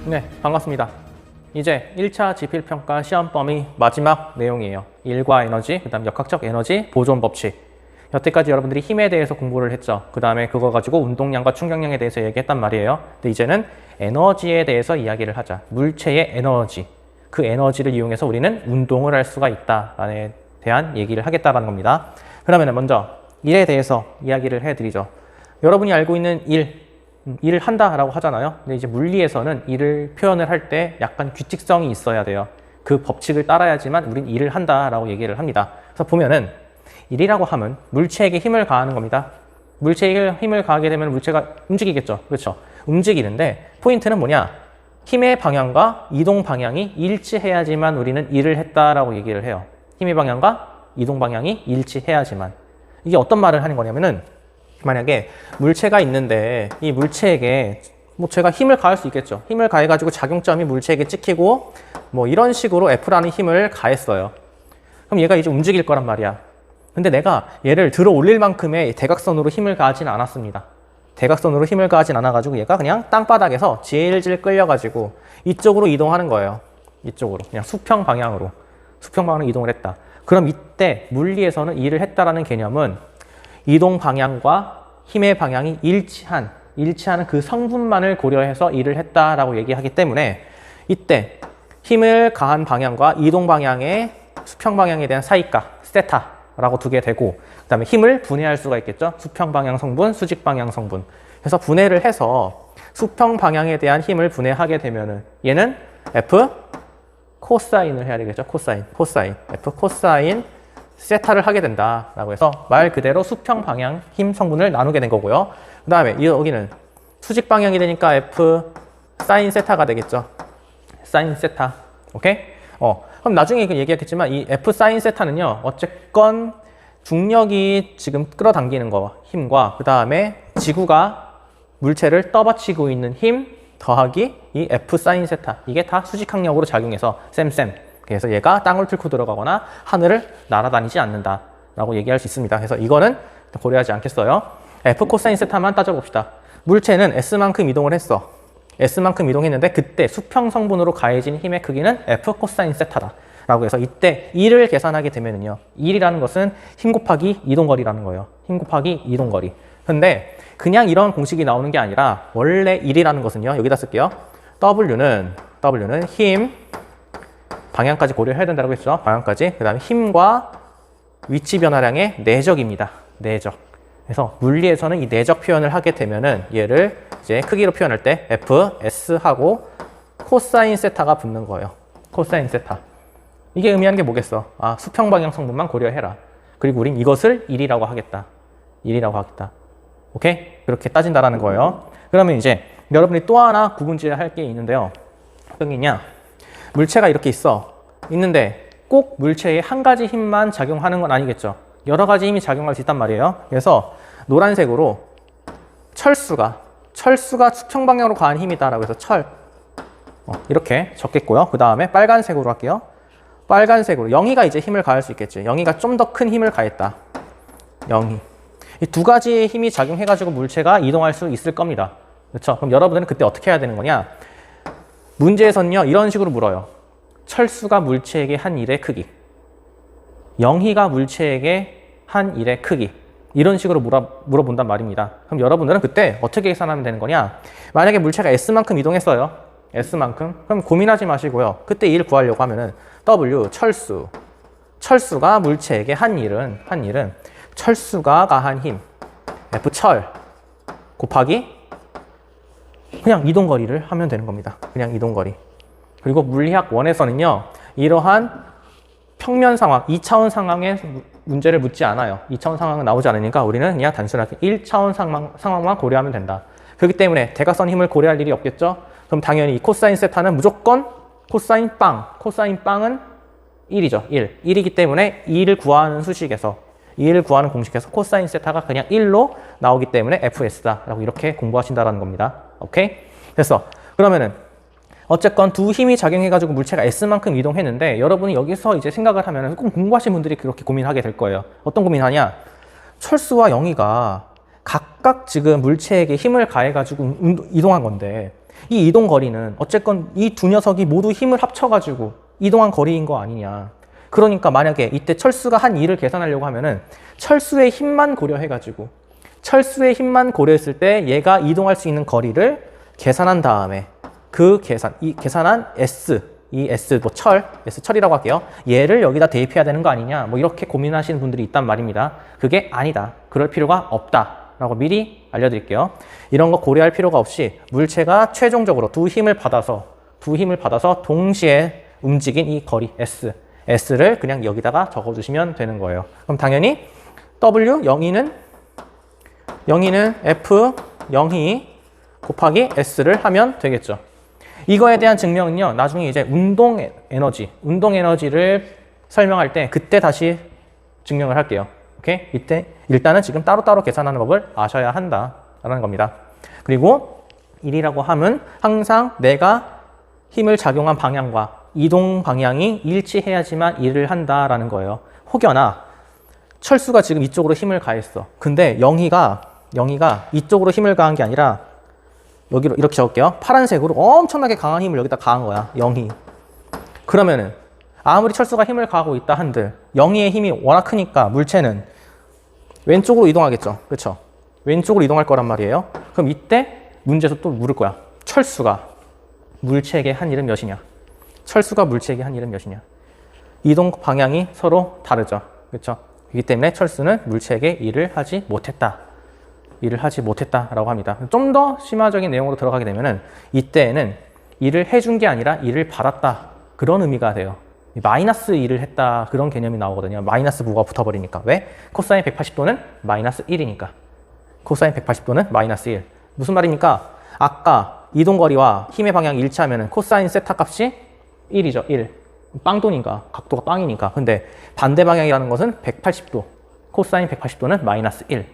네, 반갑습니다. 이제 1차 지필평가 시험 범위 마지막 내용이에요. 일과 에너지, 그 다음 역학적 에너지 보존 법칙. 여태까지 여러분들이 힘에 대해서 공부를 했죠. 그 다음에 그거 가지고 운동량과 충격량에 대해서 얘기했단 말이에요. 근데 이제는 에너지에 대해서 이야기를 하자. 물체의 에너지. 그 에너지를 이용해서 우리는 운동을 할 수가 있다에 대한 얘기를 하겠다는 겁니다. 그러면 먼저 일에 대해서 이야기를 해드리죠. 여러분이 알고 있는 일을 한다라고 하잖아요. 근데 이제 물리에서는 일을 표현을 할 때 약간 규칙성이 있어야 돼요. 그 법칙을 따라야지만 우린 일을 한다라고 얘기를 합니다. 그래서 보면은 일이라고 하면 물체에게 힘을 가하는 겁니다. 물체에게 힘을 가하게 되면 물체가 움직이겠죠. 그렇죠. 움직이는데 포인트는 뭐냐? 힘의 방향과 이동 방향이 일치해야지만 우리는 일을 했다라고 얘기를 해요. 힘의 방향과 이동 방향이 일치해야지만. 이게 어떤 말을 하는 거냐면은 만약에 물체가 있는데 이 물체에게 뭐 제가 힘을 가할 수 있겠죠. 힘을 가해가지고 작용점이 물체에게 찍히고 뭐 이런 식으로 F라는 힘을 가했어요. 그럼 얘가 이제 움직일 거란 말이야. 근데 내가 얘를 들어 올릴 만큼의 대각선으로 힘을 가하진 않았습니다. 대각선으로 힘을 가하진 않아가지고 얘가 그냥 땅바닥에서 질질 끌려가지고 이쪽으로 이동하는 거예요. 이쪽으로. 그냥 수평 방향으로 이동을 했다. 그럼 이때 물리에서는 일을 했다라는 개념은 이동 방향과 힘의 방향이 일치하는 그 성분만을 고려해서 일을 했다라고 얘기하기 때문에 이때 힘을 가한 방향과 이동 방향의 수평 방향에 대한 사이가 세타라고 두게 되고 그 다음에 힘을 분해할 수가 있겠죠. 수평 방향 성분, 수직 방향 성분. 그래서 분해를 해서 수평 방향에 대한 힘을 분해하게 되면은 얘는 F 코사인을 해야 되겠죠. 코사인. F 코사인 세타를 하게 된다라고 해서 말 그대로 수평 방향 힘 성분을 나누게 된 거고요. 그 다음에 여기는 수직 방향이 되니까 F 사인 세타가 되겠죠. 사인 세타. 오케이? 그럼 나중에 얘기하겠지만 이 F 사인 세타는요. 어쨌건 중력이 지금 끌어당기는 거 힘과 그 다음에 지구가 물체를 떠받치고 있는 힘 더하기 이 F 사인 세타. 이게 다 수직항력으로 작용해서 쌤. 그래서 얘가 땅을 뚫고 들어가거나 하늘을 날아다니지 않는다라고 얘기할 수 있습니다. 그래서 이거는 고려하지 않겠어요. F 코사인 세타만 따져봅시다. 물체는 S만큼 이동을 했어. S만큼 이동했는데 그때 수평 성분으로 가해진 힘의 크기는 F 코사인 세타다. 라고 해서 이때 1을 계산하게 되면은요. 1이라는 것은 힘 곱하기 이동거리라는 거예요. 힘 곱하기 이동거리. 근데 그냥 이런 공식이 나오는 게 아니라 원래 1이라는 것은요. 여기다 쓸게요. W는 힘 방향까지 고려해야 된다고 했죠. 방향까지. 그 다음에 힘과 위치 변화량의 내적입니다. 내적. 그래서 물리에서는 이 내적 표현을 하게 되면은 얘를 이제 크기로 표현할 때 Fs하고 코사인 세타가 붙는 거예요. 코사인 세타. 이게 의미하는 게 뭐겠어? 수평 방향 성분만 고려해라. 그리고 우린 이것을 1이라고 하겠다. 오케이? 그렇게 따진다라는 거예요. 그러면 이제 여러분이 또 하나 구분지어야 할 게 있는데요. 어떤 게 있냐? 물체가 이렇게 있는데 꼭 물체에 한 가지 힘만 작용하는 건 아니겠죠. 여러 가지 힘이 작용할 수 있단 말이에요. 그래서 노란색으로 철수가 수평 방향으로 가한 힘이다라고 해서 이렇게 적겠고요. 그 다음에 빨간색으로 할게요. 빨간색으로 영희가 이제 힘을 가할 수 있겠지. 영희가 좀 더 큰 힘을 가했다. 영희. 이 두 가지의 힘이 작용해가지고 물체가 이동할 수 있을 겁니다. 그렇죠? 그럼 여러분들은 그때 어떻게 해야 되는 거냐? 문제에서는요, 이런 식으로 물어요. 철수가 물체에게 한 일의 크기. 영희가 물체에게 한 일의 크기. 이런 식으로 물어본단 말입니다. 그럼 여러분들은 그때 어떻게 계산하면 되는 거냐? 만약에 물체가 S만큼 이동했어요. S만큼. 그럼 고민하지 마시고요. 그때 일 구하려고 하면은 W, 철수가 물체에게 한 일은 철수가 가한 힘. F 철 곱하기 그냥 이동거리를 하면 되는 겁니다. 그냥 이동거리. 그리고 물리학 1에서는요. 이러한 평면 상황, 2차원 상황의 문제를 묻지 않아요. 2차원 상황은 나오지 않으니까 우리는 그냥 단순하게 1차원 상황만 고려하면 된다. 그렇기 때문에 대각선 힘을 고려할 일이 없겠죠. 그럼 당연히 이 코사인 세타는 무조건 코사인 빵은 1이죠. 1이기 때문에 2를 구하는 수식에서 2를 구하는 공식에서 코사인 세타가 그냥 1로 나오기 때문에 FS다라고 이렇게 공부하신다는 겁니다. 오케이? 됐어. 그러면은 어쨌건 두 힘이 작용해가지고 물체가 S만큼 이동했는데 여러분이 여기서 이제 생각을 하면 꼭 공부하신 분들이 그렇게 고민하게 될 거예요. 어떤 고민하냐? 철수와 영희가 각각 지금 물체에게 힘을 가해가지고 이동한 건데 이 이동 거리는 어쨌건 이 두 녀석이 모두 힘을 합쳐가지고 이동한 거리인 거 아니냐. 그러니까 만약에 이때 철수가 한 일을 계산하려고 하면은 철수의 힘만 고려해가지고 철수의 힘만 고려했을 때 얘가 이동할 수 있는 거리를 계산한 다음에 그 이 계산한 S, 이 S 뭐 S 철이라고 할게요. 얘를 여기다 대입해야 되는 거 아니냐. 뭐 이렇게 고민하시는 분들이 있단 말입니다. 그게 아니다. 그럴 필요가 없다. 라고 미리 알려드릴게요. 이런 거 고려할 필요가 없이 물체가 최종적으로 두 힘을 받아서 동시에 움직인 이 거리 S를 그냥 여기다가 적어주시면 되는 거예요. 그럼 당연히 W, 영희는 F, 영희 곱하기 S를 하면 되겠죠. 이거에 대한 증명은요, 나중에 이제 운동 에너지를 설명할 때 그때 다시 증명을 할게요. 오케이? 이때 일단은 지금 따로따로 계산하는 법을 아셔야 한다라는 겁니다. 그리고 1이라고 하면 항상 내가 힘을 작용한 방향과 이동 방향이 일치해야지만 일을 한다라는 거예요. 혹여나 철수가 지금 이쪽으로 힘을 가했어. 근데 영희가 이쪽으로 힘을 가한 게 아니라 여기로 이렇게 적을게요. 파란색으로 엄청나게 강한 힘을 여기다 가한 거야. 영희. 그러면은 아무리 철수가 힘을 가하고 있다 한들 영희의 힘이 워낙 크니까 물체는 왼쪽으로 이동하겠죠. 그렇죠? 왼쪽으로 이동할 거란 말이에요. 그럼 이때 문제에서 또 물을 거야. 철수가 물체에게 한 일은 몇이냐? 철수가 물체에게 한 일은 몇이냐? 이동 방향이 서로 다르죠. 그렇죠? 그렇기 때문에 철수는 물체에게 일을 하지 못했다라고 합니다. 좀 더 심화적인 내용으로 들어가게 되면은 이때에는 일을 해준 게 아니라 일을 받았다. 그런 의미가 돼요. 마이너스 1을 했다. 그런 개념이 나오거든요. 마이너스 부호가 붙어버리니까. 왜? 코사인 180도는 마이너스 1이니까. 코사인 180도는 마이너스 1. 무슨 말입니까? 아까 이동거리와 힘의 방향이 일치하면 코사인 세타 값이 1이죠. 1. 빵도니까. 각도가 빵이니까. 근데 반대 방향이라는 것은 180도. 코사인 180도는 마이너스 1.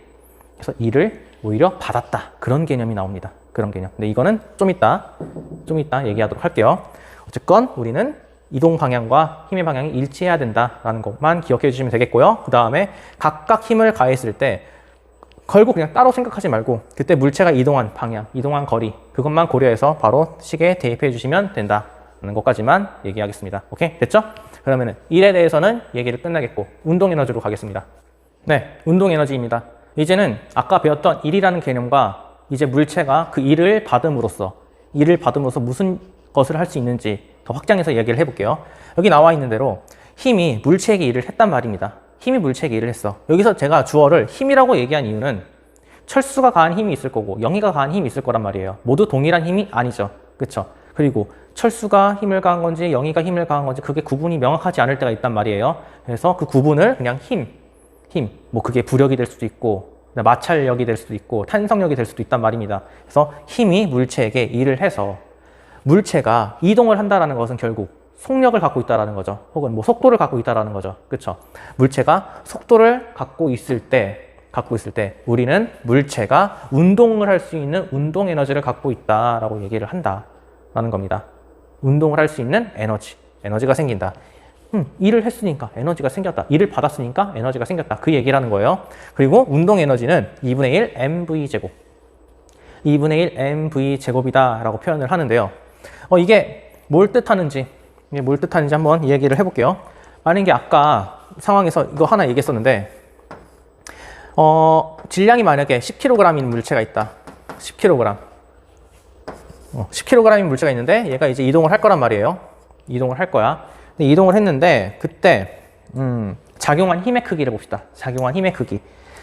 그래서 1을 오히려 받았다. 그런 개념이 나옵니다. 그런 개념. 근데 이거는 좀 이따 얘기하도록 할게요. 어쨌건 우리는 이동 방향과 힘의 방향이 일치해야 된다라는 것만 기억해 주시면 되겠고요. 그 다음에 각각 힘을 가했을 때 결국 그냥 따로 생각하지 말고 그때 물체가 이동한 방향, 이동한 거리 그것만 고려해서 바로 식에 대입해 주시면 된다는 것까지만 얘기하겠습니다. 오케이? 됐죠? 그러면은 1에 대해서는 얘기를 끝나겠고 운동 에너지로 가겠습니다. 네, 운동 에너지입니다. 이제는 아까 배웠던 1이라는 개념과 이제 물체가 그 1을 받음으로써 무슨 것을 할 수 있는지 더 확장해서 얘기를 해볼게요. 여기 나와 있는 대로 힘이 물체에게 일을 했단 말입니다. 힘이 물체에게 일을 했어. 여기서 제가 주어를 힘이라고 얘기한 이유는 철수가 가한 힘이 있을 거고 영희가 가한 힘이 있을 거란 말이에요. 모두 동일한 힘이 아니죠. 그렇죠? 그리고 철수가 힘을 가한 건지 영희가 힘을 가한 건지 그게 구분이 명확하지 않을 때가 있단 말이에요. 그래서 그 구분을 그냥 뭐 그게 부력이 될 수도 있고 마찰력이 될 수도 있고 탄성력이 될 수도 있단 말입니다. 그래서 힘이 물체에게 일을 해서 물체가 이동을 한다는 것은 결국 속력을 갖고 있다는 거죠. 혹은 뭐 속도를 갖고 있다는 거죠. 그렇죠? 물체가 속도를 갖고 있을 때 우리는 물체가 운동을 할 수 있는 운동 에너지를 갖고 있다라고 얘기를 한다라는 겁니다. 운동을 할 수 있는 에너지가 생긴다. 일을 했으니까 에너지가 생겼다. 일을 받았으니까 에너지가 생겼다. 그 얘기라는 거예요. 그리고 운동 에너지는 2분의 1 mv 제곱 2분의 1 mv 제곱이다 라고 표현을 하는데요. 이게 뭘 뜻하는지 한번 얘기를 해볼게요. 만약에 아까 상황에서 이거 하나 얘기했었는데 질량이 만약에 10kg인 물체가 있다. 10kg 10kg인 물체가 있는데 얘가 이제 이동을 할 거란 말이에요. 이동을 할 거야. 근데 이동을 했는데 그때 작용한 힘의 크기를 봅시다. 작용한 힘의 크기.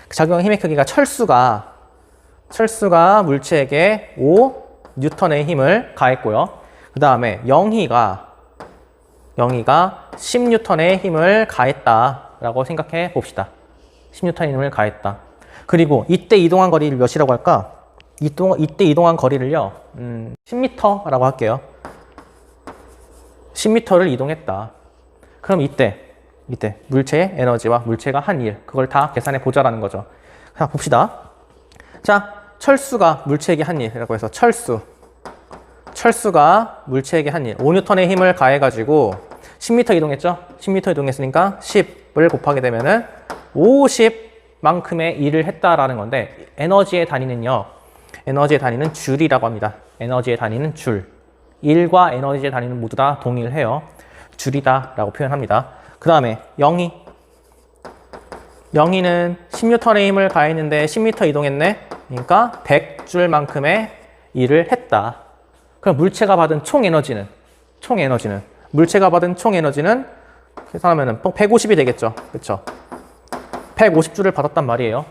작용한 힘의 크기가 철수가 물체에게 5N의 힘을 가했고요. 그 다음에 영희가 10N의 힘을 가했다라고 생각해 봅시다. 10N의 힘을 가했다. 그리고 이때 이동한 거리를 몇이라고 할까? 이때 이동한 거리를요, 10m라고 할게요. 10m를 이동했다. 그럼 이때 물체의 에너지와 물체가 한 일, 그걸 다 계산해 보자라는 거죠. 자, 봅시다. 자, 철수가 물체에게 한 일이라고 해서 철수가 물체에게 한 일, 5N의 힘을 가해가지고 10m 이동했죠? 10m 이동했으니까 10을 곱하게 되면은 50만큼의 일을 했다라는 건데 에너지의 단위는 줄이라고 합니다. 에너지에 다니는 줄. 1과 에너지에 다니는 모두 다 동일해요. 줄이다 라고 표현합니다. 그 다음에 0이. 0이는 10N의 힘을 가했는데 10m 이동했네. 그러니까 100줄만큼의 일을 했다. 그럼 물체가 받은 총 에너지는 물체가 받은 총 에너지는 계산하면 150이 되겠죠. 그렇죠? 150줄을 받았단 말이에요.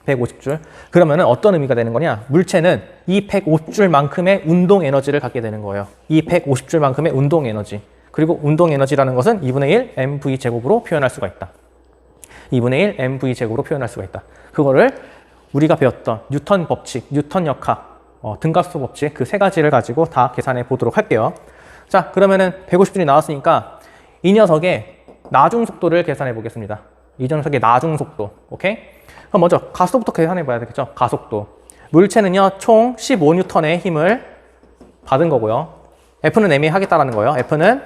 150줄. 그러면 어떤 의미가 되는 거냐? 물체는 이 150줄만큼의 운동 에너지를 갖게 되는 거예요. 이 150줄만큼의 운동 에너지. 그리고 운동 에너지라는 것은 2분의 1 mv 제곱으로 표현할 수가 있다. 2분의 1 mv 제곱으로 표현할 수가 있다. 그거를 우리가 배웠던 뉴턴 법칙, 뉴턴 역학, 등가속 법칙 그 세 가지를 가지고 다 계산해 보도록 할게요. 자, 그러면은 150줄이 나왔으니까 이 녀석의 나중 속도를 계산해 보겠습니다. 이 녀석의 나중 속도. 오케이? 그럼 먼저 가속도 계산해 봐야 되겠죠? 가속도. 물체는요, 총 15N의 힘을 받은 거고요. F는 MA 하겠다라는 거예요. F는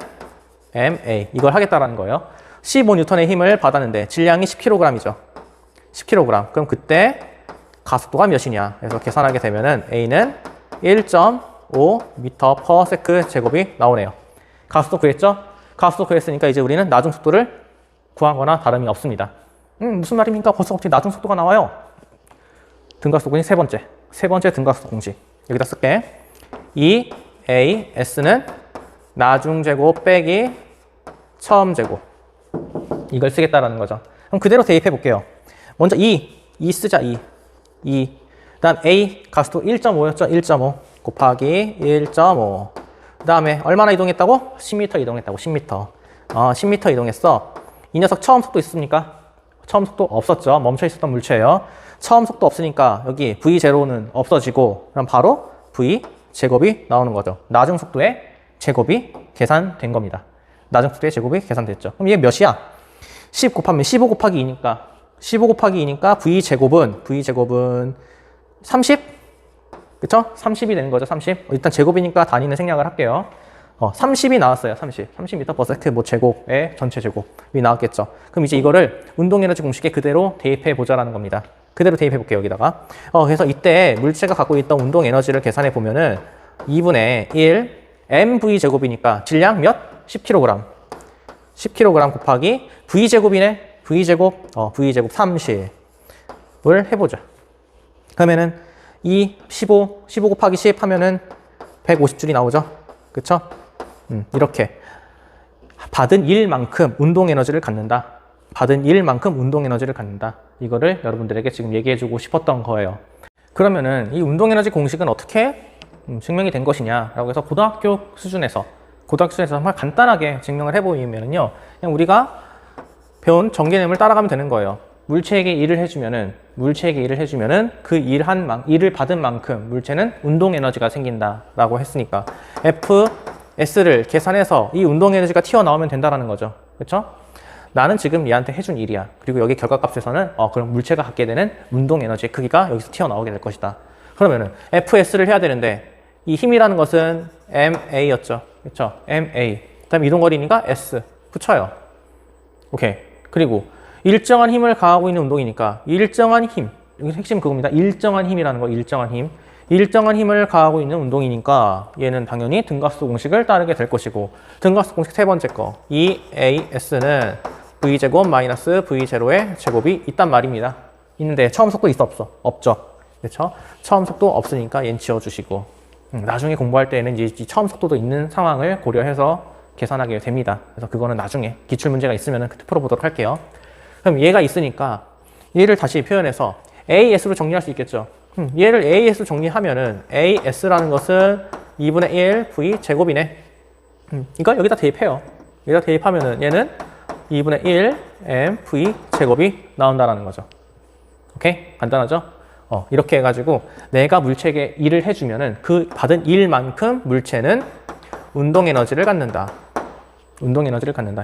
MA. 이걸 하겠다라는 거예요. 15N의 힘을 받았는데 질량이 10kg이죠. 10kg. 그럼 그때 가속도가 몇이냐? 그래서 계산하게 되면은 A는 1.5m/s 제곱이 나오네요. 가속도 구했죠? 가속도 구했으니까 이제 우리는 나중 속도를 구하거나 다름이 없습니다. 무슨 말입니까? 벌써 어떻게 나중 속도가 나와요? 등가속 공식 세 번째 등가속 공식. 여기다 쓸게. EAS는 나중 제곱 빼기 처음 제곱. 이걸 쓰겠다라는 거죠. 그럼 그대로 대입해 볼게요. 먼저 E 쓰자. 그다음 A 가속도 1.5였죠. 1.5 곱하기 1.5. 그다음에 얼마나 이동했다고? 10m 이동했다고. 10m. 10m 이동했어. 이 녀석 처음 속도 있습니까? 처음 속도 없었죠. 멈춰 있었던 물체예요. 처음 속도 없으니까 여기 V0는 없어지고 그럼 바로 V 제곱이 나오는 거죠. 나중 속도의 제곱이 계산된 겁니다. 나중 속도의 제곱이 계산됐죠. 그럼 이게 몇이야? 10 곱하면 15 곱하기 2니까 15 곱하기 2니까 V 제곱은 30? 그쵸? 30이 되는 거죠. 30. 일단 제곱이니까 단위는 생략을 할게요. 30이 나왔어요. 30m/s 뭐 제곱의 전체 제곱이 나왔겠죠. 그럼 이제 이거를 운동에너지 공식에 그대로 대입해 보자라는 겁니다. 그대로 대입해 볼게요. 여기다가. 그래서 이때 물체가 갖고 있던 운동 에너지를 계산해 보면은 2분의 1 mv 제곱이니까 질량 몇? 10kg. 10kg 곱하기 v 제곱이네. v 제곱 30을 해보자. 그러면은 이 15 곱하기 10 하면은 150줄이 나오죠. 그쵸? 이렇게 받은 일만큼 운동 에너지를 갖는다. 이거를 여러분들에게 지금 얘기해주고 싶었던 거예요. 그러면은 이 운동 에너지 공식은 어떻게 증명이 된 것이냐라고 해서 고등학교 수준에서 정말 간단하게 증명을 해보이면요, 그냥 우리가 배운 전개념을 따라가면 되는 거예요. 물체에게 일을 해주면은 그 일을 받은 만큼 물체는 운동 에너지가 생긴다라고 했으니까 Fs를 계산해서 이 운동 에너지가 튀어나오면 된다라는 거죠. 그렇죠? 나는 지금 얘한테 해준 일이야. 그리고 여기 결과값에서는 그럼 물체가 갖게 되는 운동 에너지의 크기가 여기서 튀어나오게 될 것이다. 그러면은 Fs를 해야 되는데 이 힘이라는 것은 MA였죠. 그렇죠? MA. 그다음에 이동거리니까 S 붙여요. 오케이. 그리고 일정한 힘을 가하고 있는 운동이니까 일정한 힘. 여기 핵심 그겁니다. 일정한 힘이라는 거. 일정한 힘을 가하고 있는 운동이니까 얘는 당연히 등가속 공식을 따르게 될 것이고, 등가속 공식 세 번째 거 EAS는 V제곱 마이너스 V0의 제곱이 있단 말입니다. 있는데 처음 속도 있어 없어? 없죠. 그렇죠? 처음 속도 없으니까 얘는 지워주시고, 나중에 공부할 때에는 이제 처음 속도도 있는 상황을 고려해서 계산하게 됩니다. 그래서 그거는 나중에 기출문제가 있으면 그때 풀어보도록 할게요. 그럼 얘가 있으니까 얘를 다시 표현해서 AS로 정리할 수 있겠죠. 얘를 AS로 정리하면은 AS라는 것은 2분의 1 V 제곱이네. 이걸 여기다 대입해요. 여기다 대입하면은 얘는 2분의 1 M V 제곱이 나온다라는 거죠. 오케이? 간단하죠? 이렇게 해가지고 내가 물체에게 일을 해주면은 그 받은 일만큼 물체는 운동 에너지를 갖는다.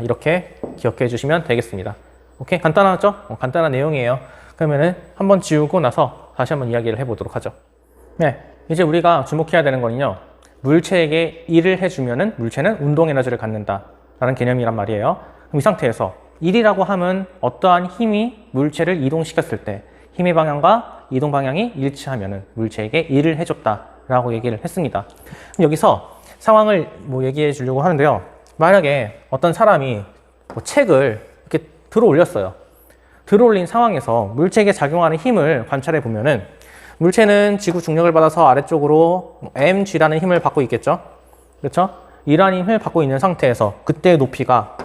이렇게 기억해 주시면 되겠습니다. 오케이? 간단하죠? 간단한 내용이에요. 그러면은 한번 지우고 나서 다시 한번 이야기를 해보도록 하죠. 네, 이제 우리가 주목해야 되는 거는요, 물체에게 일을 해주면은 물체는 운동 에너지를 갖는다라는 개념이란 말이에요. 그럼 이 상태에서 일이라고 하면 어떠한 힘이 물체를 이동시켰을 때 힘의 방향과 이동 방향이 일치하면은 물체에게 일을 해줬다 라고 얘기를 했습니다. 그럼 여기서 상황을 뭐 얘기해 주려고 하는데요. 만약에 어떤 사람이 뭐 책을 이렇게 들어 올렸어요. 들어 올린 상황에서 물체에게 작용하는 힘을 관찰해 보면은 물체는 지구 중력을 받아서 아래쪽으로 mg라는 힘을 받고 있겠죠. 그렇죠? 이러한 힘을 받고 있는 상태에서 그때의 높이가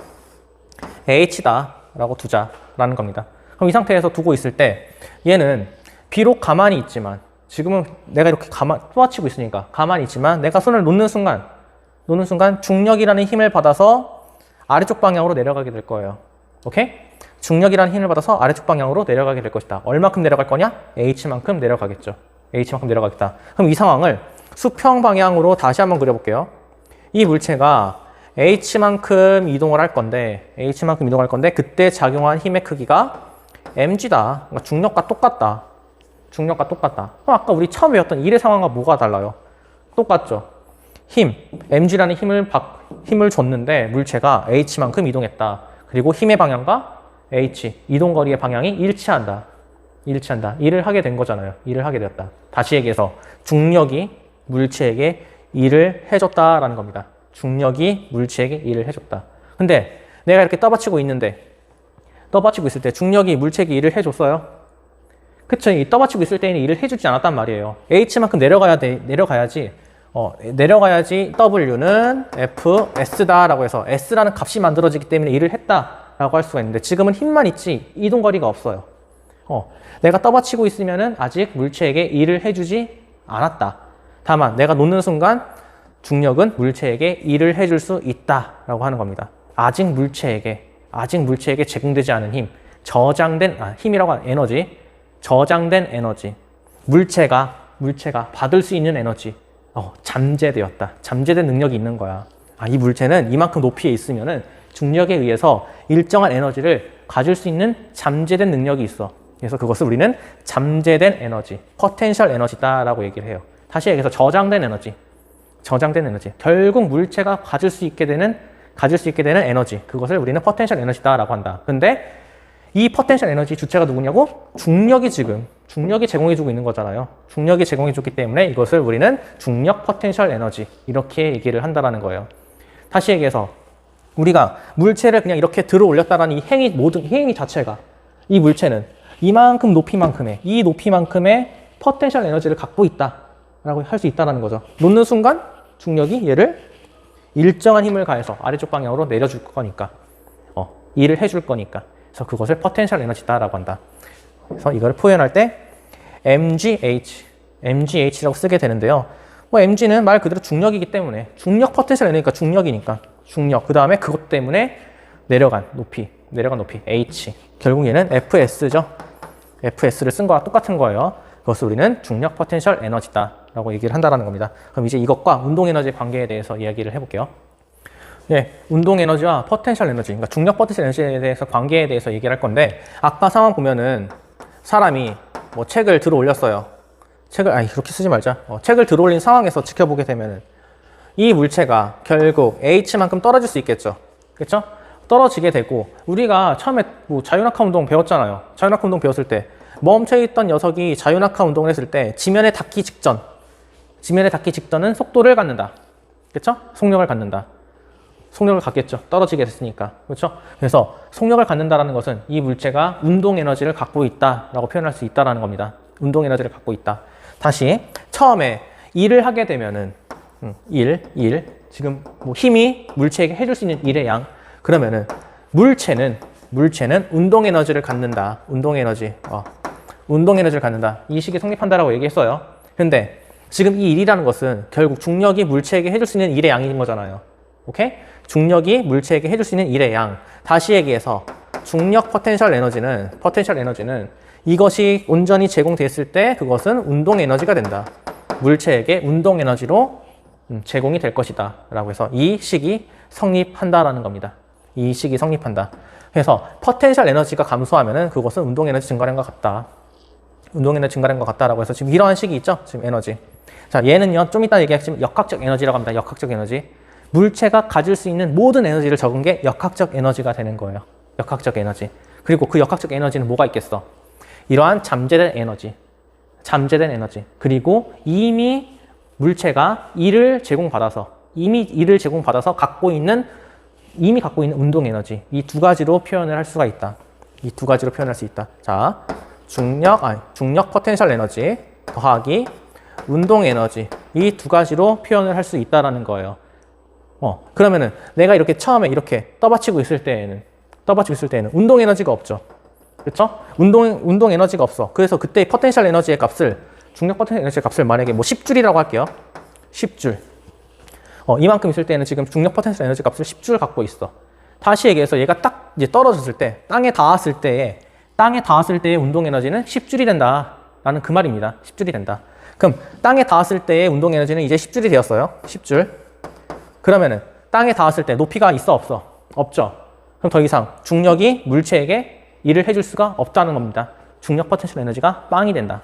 h다 라고 두자라는 겁니다. 그럼 이 상태에서 두고 있을 때 얘는 비록 가만히 있지만 지금은 내가 이렇게 또아치고 있으니까 가만히 있지만 내가 손을 놓는 순간 중력이라는 힘을 받아서 아래쪽 방향으로 내려가게 될 거예요. 오케이? 중력이라는 힘을 받아서 아래쪽 방향으로 내려가게 될 것이다. 얼마큼 내려갈 거냐? h만큼 내려가겠죠. h만큼 내려가겠다. 그럼 이 상황을 수평 방향으로 다시 한번 그려볼게요. 이 물체가 h만큼 이동을 할 건데 그때 작용한 힘의 크기가 mg다. 그러니까 중력과 똑같다. 그럼 아까 우리 처음 배웠던 일의 상황과 뭐가 달라요? 똑같죠. mg라는 힘을 줬는데 물체가 h만큼 이동했다. 그리고 힘의 방향과 이동거리의 방향이 일치한다. 일을 하게 된 거잖아요. 일을 하게 되었다. 다시 얘기해서 중력이 물체에게 일을 해줬다라는 겁니다. 중력이 물체에게 일을 해줬다. 근데 내가 이렇게 떠받치고 있을 때 중력이 물체에게 일을 해줬어요? 그쵸? 이 떠받치고 있을 때는 일을 해주지 않았단 말이에요. h만큼 내려가야지 W는 Fs다라고 해서 S라는 값이 만들어지기 때문에 일을 했다라고 할 수가 있는데 지금은 힘만 있지 이동거리가 없어요. 내가 떠받치고 있으면은 아직 물체에게 일을 해주지 않았다. 다만 내가 놓는 순간 중력은 물체에게 일을 해줄 수 있다라고 하는 겁니다. 아직 물체에게 제공되지 않은 힘, 힘이라고 하는 저장된 에너지, 물체가 받을 수 있는 에너지, 잠재되었다. 잠재된 능력이 있는 거야. 이 물체는 이만큼 높이에 있으면은 중력에 의해서 일정한 에너지를 가질 수 있는 잠재된 능력이 있어. 그래서 그것을 우리는 잠재된 에너지, 포텐셜 에너지다라고 얘기를 해요. 다시 얘기해서 저장된 에너지. 결국 물체가 가질 수 있게 되는 에너지. 그것을 우리는 포텐셜 에너지다라고 한다. 근데 이 포텐셜 에너지 주체가 누구냐고? 중력이 제공해주고 있는 거잖아요. 중력이 제공해줬기 때문에 이것을 우리는 중력 포텐셜 에너지 이렇게 얘기를 한다라는 거예요. 다시 얘기해서 우리가 물체를 그냥 이렇게 들어 올렸다라는 모든 행위 자체가 이 물체는 이만큼 높이만큼의 포텐셜 에너지를 갖고 있다라고 할 수 있다라는 거죠. 놓는 순간 중력이 얘를 일정한 힘을 가해서 아래쪽 방향으로 내려줄 거니까, 일을 해줄 거니까. 그래서 그것을 포텐셜 에너지다라고 한다. 그래서 이걸 표현할 때 mgh라고 쓰게 되는데요. mg는 말 그대로 중력이기 때문에 중력 포텐셜 에너지가 중력. 그 다음에 그것 때문에 내려간 높이 h. 결국 얘는 fs죠. fs를 쓴 거와 똑같은 거예요. 그것을 우리는 중력 포텐셜 에너지다라고 얘기를 한다는 겁니다. 그럼 이제 이것과 운동 에너지 관계에 대해서 이야기를 해볼게요. 네, 운동 에너지와 포텐셜 에너지, 그러니까 중력 포텐셜 에너지에 대해서 관계에 대해서 얘기를 할 건데, 아까 상황 보면은 사람이 뭐 책을 들어 올렸어요. 이렇게 쓰지 말자. 책을 들어 올린 상황에서 지켜보게 되면은 이 물체가 결국 h만큼 떨어질 수 있겠죠. 그렇죠? 떨어지게 되고, 우리가 처음에 뭐 자유낙하 운동 배웠잖아요. 자유낙하 운동 배웠을 때 멈춰있던 녀석이 자유낙하 운동을 했을 때 지면에 닿기 직전은 속도를 갖는다. 그렇죠? 속력을 갖겠죠. 떨어지게 됐으니까. 그렇죠? 그래서 속력을 갖는다라는 것은 이 물체가 운동 에너지를 갖고 있다라고 표현할 수 있다라는 겁니다. 운동 에너지를 갖고 있다. 다시 처음에 일을 하게 되면은 지금 뭐 힘이 물체에게 해줄 수 있는 일의 양. 그러면은 물체는 운동 에너지를 갖는다. 운동 에너지를 갖는다. 이 식이 성립한다라고 얘기했어요. 근데 지금 이 일이라는 것은 결국 중력이 물체에게 해줄 수 있는 일의 양인 거잖아요. 오케이? 중력이 물체에게 해줄 수 있는 일의 양. 다시 얘기해서 중력 포텐셜 에너지는 이것이 온전히 제공됐을 때 그것은 운동 에너지가 된다. 물체에게 운동 에너지로 제공이 될 것이다 라고 해서 이 식이 성립한다라는 겁니다. 이 식이 성립한다. 그래서 포텐셜 에너지가 감소하면은 그것은 운동 에너지 증가량과 같다라고 해서 지금 이러한 식이 있죠. 지금 에너지. 자, 얘는요 좀 이따 얘기하겠지만 역학적 에너지라고 합니다. 역학적 에너지. 물체가 가질 수 있는 모든 에너지를 적은 게 역학적 에너지가 되는 거예요. 역학적 에너지. 그리고 그 역학적 에너지는 뭐가 있겠어? 이러한 잠재된 에너지. 그리고 이미 물체가 이를 제공받아서 이미 갖고 있는 운동 에너지 이 두 가지로 표현을 할 수가 있다. 이 두 가지로 표현할 수 있다. 자, 중력 포텐셜 에너지 더하기 운동 에너지 이 두 가지로 표현을 할 수 있다라는 거예요. 그러면은 내가 이렇게 처음에 이렇게 떠받치고 있을 때에는 운동 에너지가 없죠. 그렇죠? 운동 에너지가 없어. 그래서 그때 포텐셜 에너지의 값을 중력 포텐셜 에너지의 값을 만약에 뭐 10줄이라고 할게요. 10줄. 이만큼 있을 때는 지금 중력 포텐셜 에너지 값을 10줄 갖고 있어. 다시 얘기해서 얘가 딱 이제 떨어졌을 때, 땅에 닿았을 때의 운동 에너지는 10줄이 된다. 라는 그 말입니다. 10줄이 된다. 그럼 땅에 닿았을 때의 운동 에너지는 이제 10줄이 되었어요. 10줄. 그러면은 땅에 닿았을 때 높이가 있어 없어? 없죠. 그럼 더 이상 중력이 물체에게 일을 해줄 수가 없다는 겁니다. 중력 포텐셜 에너지가 빵이 된다.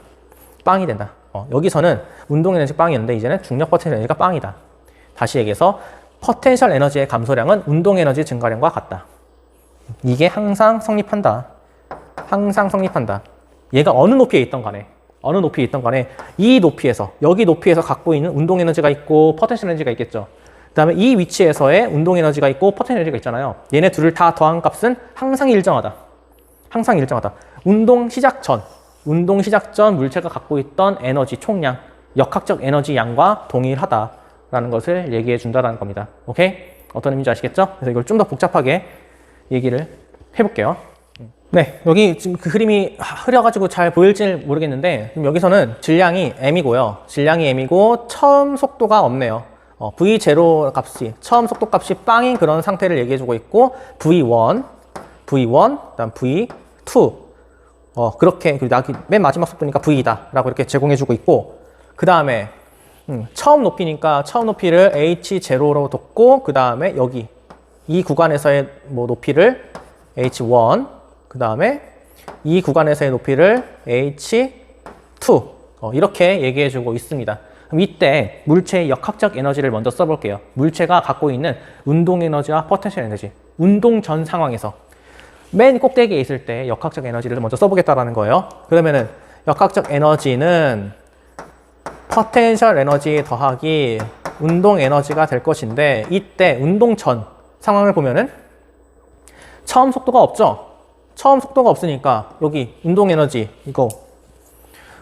여기서는 운동 에너지 빵이었는데 이제는 중력 포텐셜 에너지가 빵이다. 다시 얘기해서 포텐셜 에너지의 감소량은 운동 에너지 증가량과 같다. 이게 항상 성립한다. 얘가 어느 높이에 있던 간에 이 높이에서 여기 높이에서 갖고 있는 운동 에너지가 있고 포텐셜 에너지가 있겠죠. 그 다음에 이 위치에서의 운동 에너지가 있고 포텐셜 에너지가 있잖아요. 얘네 둘을 다 더한 값은 항상 일정하다. 운동 시작 전 물체가 갖고 있던 에너지 총량, 역학적 에너지 양과 동일하다라는 것을 얘기해 준다라는 겁니다. 오케이? 어떤 의미인지 아시겠죠? 그래서 이걸 좀 더 복잡하게 얘기를 해볼게요. 네, 여기 지금 그 그림이 흐려가지고 잘 보일지 모르겠는데 지금 여기서는 질량이 m이고요. 처음 속도가 없네요. V0 값이 처음 속도 값이 빵인 그런 상태를 얘기해주고 있고 V1, 그다음 V2 그렇게 맨 마지막 속도니까 V다 라고 이렇게 제공해주고 있고 그 다음에 처음 높이니까 처음 높이를 H0로 뒀고 그 다음에 여기 이 구간에서의 높이를 H1 그 다음에 이 구간에서의 높이를 H2 이렇게 얘기해주고 있습니다. 그럼 이때 물체의 역학적 에너지를 먼저 써볼게요. 물체가 갖고 있는 운동 에너지와 포텐셜 에너지 운동 전 상황에서 맨 꼭대기에 있을 때 역학적 에너지를 먼저 써보겠다라는 거예요. 그러면은 역학적 에너지는 포텐셜 에너지 더하기 운동 에너지가 될 것인데 이때 운동 전 상황을 보면은 처음 속도가 없죠. 처음 속도가 없으니까 여기 운동 에너지 이거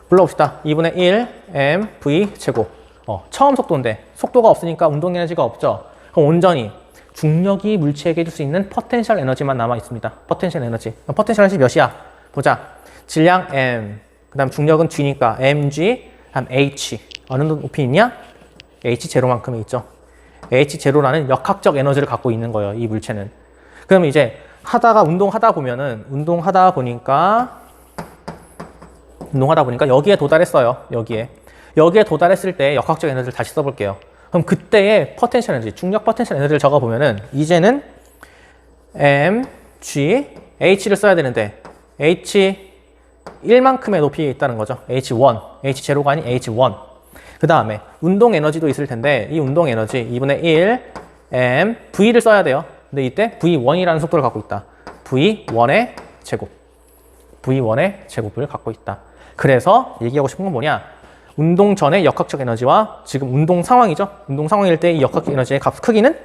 불러봅시다. 2분의 1 mv 제곱. 처음 속도인데 속도가 없으니까 운동 에너지가 없죠. 그럼 온전히 중력이 물체에게 줄 수 있는 포텐셜 에너지만 남아 있습니다. 포텐셜 에너지 몇이야? 보자. 질량 m, 그 다음 중력은 g니까 mg, 다음 h. 어느 높이 있냐? h0만큼이 있죠. h0라는 역학적 에너지를 갖고 있는 거예요. 이 물체는. 그러면 이제 운동하다 보니까 여기에 도달했어요. 여기에 도달했을 때 역학적 에너지를 다시 써볼게요. 그럼 그때의 포텐셜 에너지, 중력 포텐셜 에너지를 적어보면은 이제는 m, g, h를 써야 되는데 h1만큼의 높이에 있다는 거죠. h1, h0가 아닌 h1. 그 다음에 운동 에너지도 있을 텐데 이 운동 에너지 2분의 1 m, v를 써야 돼요. 근데 이때 v1이라는 속도를 갖고 있다. v1의 제곱을 갖고 있다. 그래서 얘기하고 싶은 건 뭐냐? 운동 전의 역학적 에너지와 지금 운동 상황이죠. 운동 상황일 때 이 역학적 에너지의 값 크기는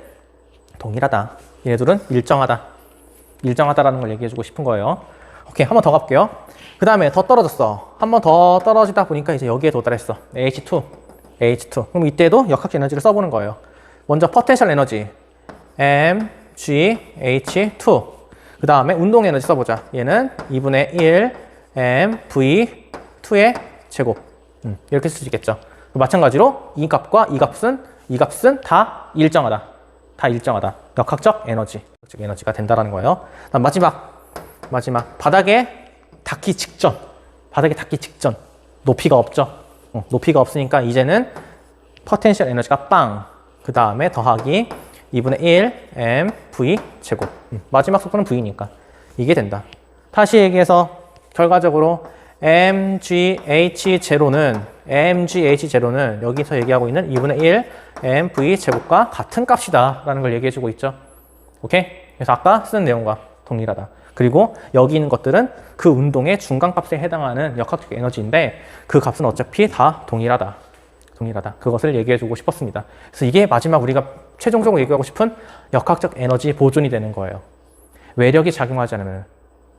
동일하다. 얘네들은 일정하다라는 걸 얘기해주고 싶은 거예요. 오케이, 한 번 더 가볼게요. 그 다음에 더 떨어졌어. 한 번 더 떨어지다 보니까 이제 여기에 도달했어. H2. 그럼 이때도 역학적 에너지를 써보는 거예요. 먼저 포텐셜 에너지 M, G, H2. 그 다음에 운동 에너지 써보자. 얘는 2분의 1 M, V, 2의 제곱. 이렇게 쓸 수 있겠죠. 마찬가지로 이 값과 이 값은 다 일정하다. 역학적 에너지가 된다라는 거예요. 다음 마지막 바닥에 닿기 직전 높이가 없죠. 높이가 없으니까 이제는 포텐셜 에너지가 빵. 그 다음에 더하기 2분의 1 m v 제곱. 마지막 속도는 v니까 이게 된다. 다시 얘기해서 결과적으로 mgh0는 여기서 얘기하고 있는 2분의 1 mv 제곱과 같은 값이다 라는 걸 얘기해 주고 있죠. 오케이? 그래서 아까 쓴 내용과 동일하다. 그리고 여기 있는 것들은 그 운동의 중간값에 해당하는 역학적 에너지인데 그 값은 어차피 다 동일하다. 동일하다. 그것을 얘기해주고 싶었습니다. 그래서 이게 마지막 우리가 최종적으로 얘기하고 싶은 역학적 에너지 보존이 되는 거예요. 외력이 작용하지 않으면,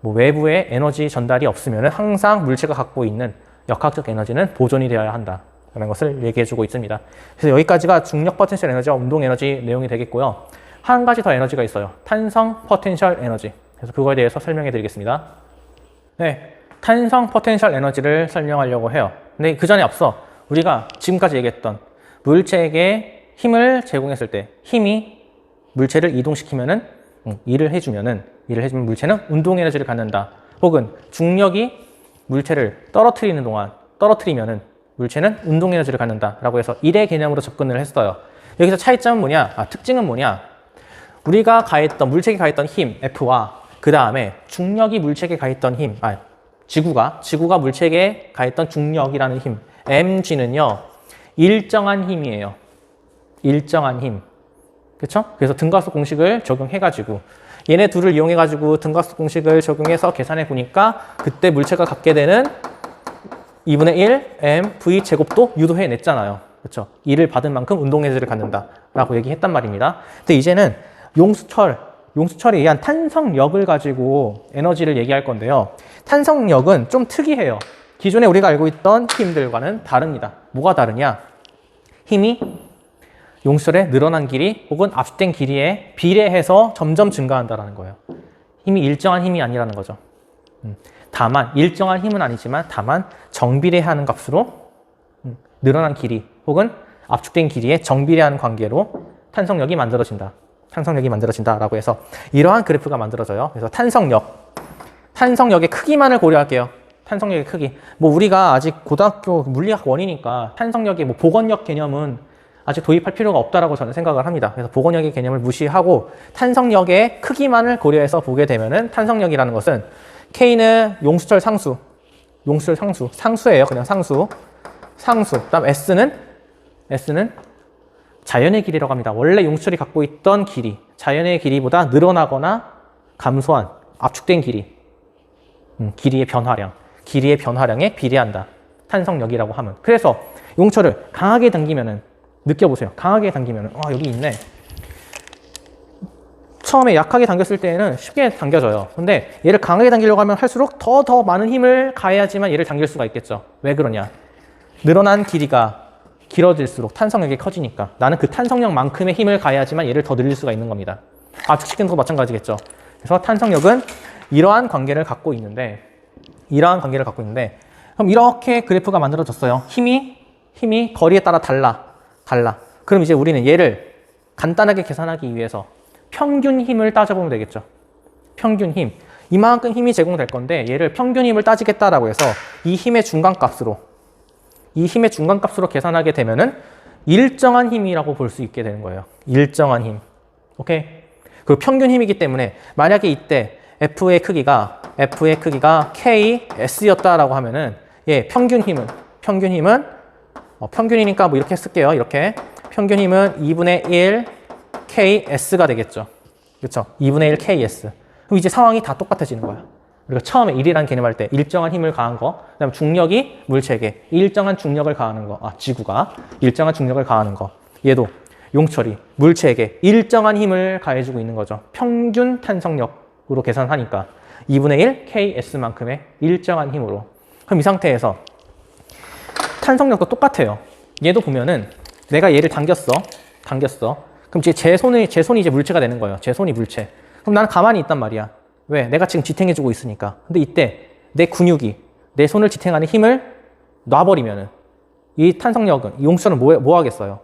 뭐 외부의 에너지 전달이 없으면 항상 물체가 갖고 있는 역학적 에너지는 보존이 되어야 한다. 라는 것을 얘기해주고 있습니다. 그래서 여기까지가 중력 포텐셜 에너지와 운동 에너지 내용이 되겠고요. 한 가지 더 에너지가 있어요. 탄성 포텐셜 에너지. 그래서 그거에 대해서 설명해 드리겠습니다. 네, 탄성 포텐셜 에너지를 설명하려고 해요. 근데 그 전에 앞서 우리가 지금까지 얘기했던 물체에게 힘을 제공했을 때 힘이 물체를 이동시키면은 일을 해주면 물체는 운동 에너지를 갖는다. 혹은 중력이 물체를 떨어뜨리면은 물체는 운동 에너지를 갖는다라고 해서 일의 개념으로 접근을 했어요. 여기서 차이점은 뭐냐? 특징은 뭐냐? 우리가 가했던 물체에 가했던 힘 F와 그 다음에 중력이 물체에 가했던 힘, 지구가 물체에 가했던 중력이라는 힘 mg는요 일정한 힘이에요. 일정한 힘. 그렇죠? 그래서 등가속 공식을 적용해가지고 얘네 둘을 이용해가지고 등가속 공식을 적용해서 계산해 보니까 그때 물체가 갖게 되는 2분의 1 m v 제곱도 유도해냈잖아요. 그렇죠? 이를 받은 만큼 운동 에너지를 갖는다라고 얘기했단 말입니다. 근데 이제는 용수철에 의한 탄성력을 가지고 에너지를 얘기할 건데요. 탄성력은 좀 특이해요. 기존에 우리가 알고 있던 힘들과는 다릅니다. 뭐가 다르냐? 힘이 용수철의 늘어난 길이 혹은 압축된 길이에 비례해서 점점 증가한다는 거예요. 힘이 일정한 힘이 아니라는 거죠. 다만 일정한 힘은 아니지만 다만 정비례하는 값으로 늘어난 길이 혹은 압축된 길이에 정비례하는 관계로 탄성력이 만들어진다라고 해서 이러한 그래프가 만들어져요. 그래서 탄성력의 크기만을 고려할게요. 탄성력의 크기. 뭐 우리가 아직 고등학교 물리학 원이니까 탄성력의 뭐 복원력 개념은 아직 도입할 필요가 없다라고 저는 생각을 합니다. 그래서 복원력의 개념을 무시하고 탄성력의 크기만을 고려해서 보게 되면은 탄성력이라는 것은 K는 용수철 상수예요. 그냥 상수. 그다음 S는 자연의 길이라고 합니다. 원래 용수철이 갖고 있던 길이, 자연의 길이보다 늘어나거나 감소한 압축된 길이, 길이의 변화량에 비례한다. 탄성력이라고 하면. 그래서 용철을 강하게 당기면은 느껴보세요. 강하게 당기면은 여기 있네. 처음에 약하게 당겼을 때에는 쉽게 당겨져요. 근데 얘를 강하게 당기려고 하면 할수록 더 많은 힘을 가해야지만 얘를 당길 수가 있겠죠. 왜 그러냐? 늘어난 길이가 길어질수록 탄성력이 커지니까 나는 그 탄성력만큼의 힘을 가해야지만 얘를 더 늘릴 수가 있는 겁니다. 압축시키는 것도 마찬가지겠죠. 그래서 탄성력은 이러한 관계를 갖고 있는데 그럼 이렇게 그래프가 만들어졌어요. 힘이 거리에 따라 달라. 그럼 이제 우리는 얘를 간단하게 계산하기 위해서 평균 힘을 따져보면 되겠죠. 평균 힘. 이만큼 힘이 제공될 건데 얘를 평균 힘을 따지겠다라고 해서 이 힘의 중간값으로 계산하게 되면은 일정한 힘이라고 볼 수 있게 되는 거예요. 일정한 힘. 오케이? 그 평균 힘이기 때문에 만약에 이때 F의 크기가 KS였다라고 하면은 평균 힘은 평균이니까 뭐 이렇게 쓸게요. 이렇게. 평균 힘은 2분의 1 KS가 되겠죠. 그렇죠? 2분의 1 KS. 그럼 이제 상황이 다 똑같아지는 거야. 우리가 처음에 1이라는 개념 할 때 일정한 힘을 가한 거, 그다음에 중력이 물체에게 일정한 중력을 가하는 거, 지구가 일정한 중력을 가하는 거. 얘도 용철이 물체에게 일정한 힘을 가해주고 있는 거죠. 평균 탄성력으로 계산하니까 2분의 1 KS만큼의 일정한 힘으로. 그럼 이 상태에서 탄성력도 똑같아요. 얘도 보면은 내가 얘를 당겼어. 그럼 이제 제 손이 이제 물체가 되는 거예요. 제 손이 물체. 그럼 나는 가만히 있단 말이야. 왜? 내가 지금 지탱해주고 있으니까. 근데 이때 내 근육이 내 손을 지탱하는 힘을 놔버리면은 이 탄성력은, 이 용수철은 뭐 하겠어요?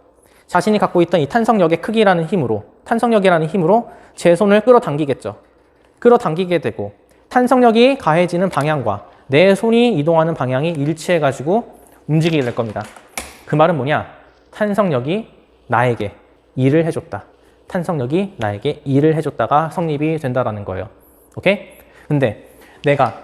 자신이 갖고 있던 이 탄성력의 크기라는 힘으로, 탄성력이라는 힘으로 제 손을 끌어당기겠죠. 끌어당기게 되고 탄성력이 가해지는 방향과 내 손이 이동하는 방향이 일치해가지고 움직이게 될 겁니다. 그 말은 뭐냐? 탄성력이 나에게 일을 해줬다. 탄성력이 나에게 일을 해줬다가 성립이 된다라는 거예요. 오케이? 근데 내가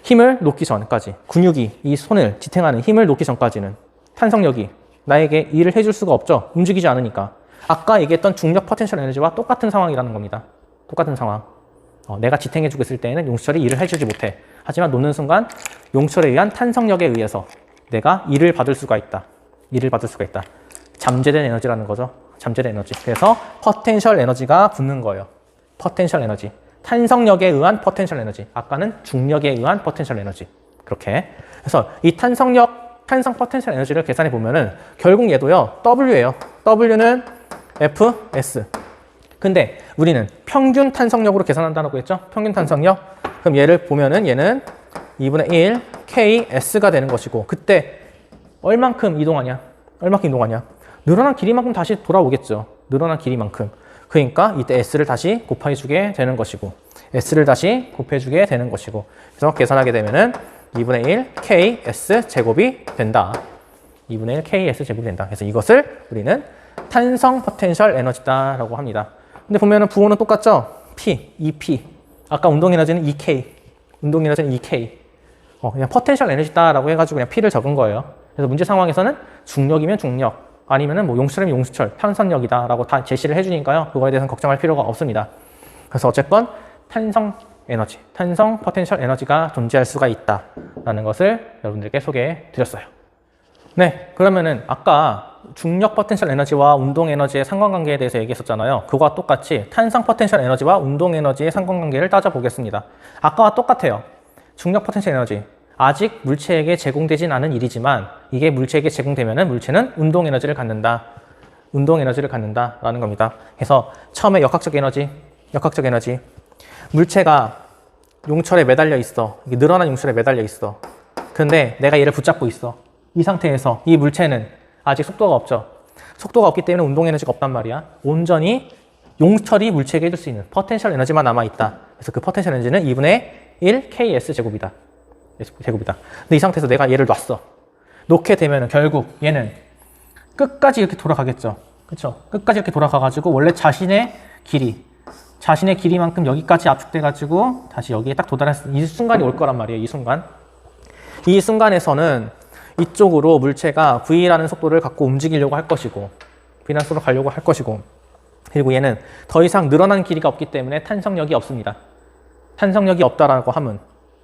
힘을 놓기 전까지, 근육이 이 손을 지탱하는 힘을 놓기 전까지는 탄성력이 나에게 일을 해줄 수가 없죠. 움직이지 않으니까. 아까 얘기했던 중력 포텐셜 에너지와 똑같은 상황이라는 겁니다. 똑같은 상황. 내가 지탱해주고 있을 때에는 용수철이 일을 해주지 못해. 하지만 놓는 순간 용수철에 의한 탄성력에 의해서 내가 일을 받을 수가 있다. 일을 받을 수가 있다. 잠재된 에너지라는 거죠. 잠재된 에너지. 그래서 포텐셜 에너지가 붙는 거예요. 포텐셜 에너지. 탄성력에 의한 포텐셜 에너지. 아까는 중력에 의한 포텐셜 에너지. 그렇게. 그래서 이 탄성 포텐셜 에너지를 계산해 보면은 결국 얘도요. W예요. W는 Fs. 근데 우리는 평균 탄성력으로 계산한다고 했죠? 평균 탄성력. 그럼 얘를 보면은 얘는 2분의 1 Ks가 되는 것이고, 그때 얼만큼 이동하냐? 얼만큼 이동하냐? 늘어난 길이만큼 다시 돌아오겠죠. 늘어난 길이만큼. 그러니까 이때 S를 다시 곱해주게 되는 것이고, S를 다시 곱해주게 되는 것이고, 그래서 계산하게 되면은 2분의 1 Ks 제곱이 된다. 2분의 1 Ks 제곱이 된다. 그래서 이것을 우리는 탄성 포텐셜 에너지다라고 합니다. 근데 보면은 부호는 똑같죠? P, EP. 아까 운동 에너지는 EK. 운동 에너지는 EK. 그냥 포텐셜 에너지다라고 해가지고 그냥 P를 적은 거예요. 그래서 문제 상황에서는 중력이면 중력, 아니면은 뭐 용철이면 용수철, 탄성력이다라고 다 제시를 해주니까요. 그거에 대해서는 걱정할 필요가 없습니다. 그래서 어쨌건 탄성 에너지, 탄성 포텐셜 에너지가 존재할 수가 있다라는 것을 여러분들께 소개해 드렸어요. 네, 그러면은 아까 중력 포텐셜 에너지와 운동 에너지의 상관관계에 대해서 얘기했었잖아요. 그거와 똑같이 탄성 포텐셜 에너지와 운동 에너지의 상관관계를 따져보겠습니다. 아까와 똑같아요. 중력 포텐셜 에너지. 아직 물체에게 제공되진 않은 일이지만 이게 물체에게 제공되면은 물체는 운동 에너지를 갖는다. 운동 에너지를 갖는다라는 겁니다. 그래서 처음에 역학적 에너지. 물체가 용철에 매달려 있어. 늘어난 용철에 매달려 있어. 근데 내가 얘를 붙잡고 있어. 이 상태에서 이 물체는 아직 속도가 없죠. 속도가 없기 때문에 운동 에너지가 없단 말이야. 온전히 용철이 물체에게 해줄 수 있는 포텐셜 에너지만 남아있다. 그래서 그 포텐셜 에너지는 2분의 1 Ks 제곱이다. 근데 이 상태에서 내가 얘를 놨어. 놓게 되면 결국 얘는 끝까지 이렇게 돌아가겠죠. 그렇죠? 끝까지 이렇게 돌아가가지고 원래 자신의 길이만큼 여기까지 압축돼가지고 다시 여기에 딱 도달했을 이 순간이 올 거란 말이에요. 이 순간에서는 이쪽으로 물체가 V라는 속도를 갖고 움직이려고 할 것이고, V라는 속도로 가려고 할 것이고, 그리고 얘는 더 이상 늘어난 길이가 없기 때문에 탄성력이 없습니다. 탄성력이 없다라고 하면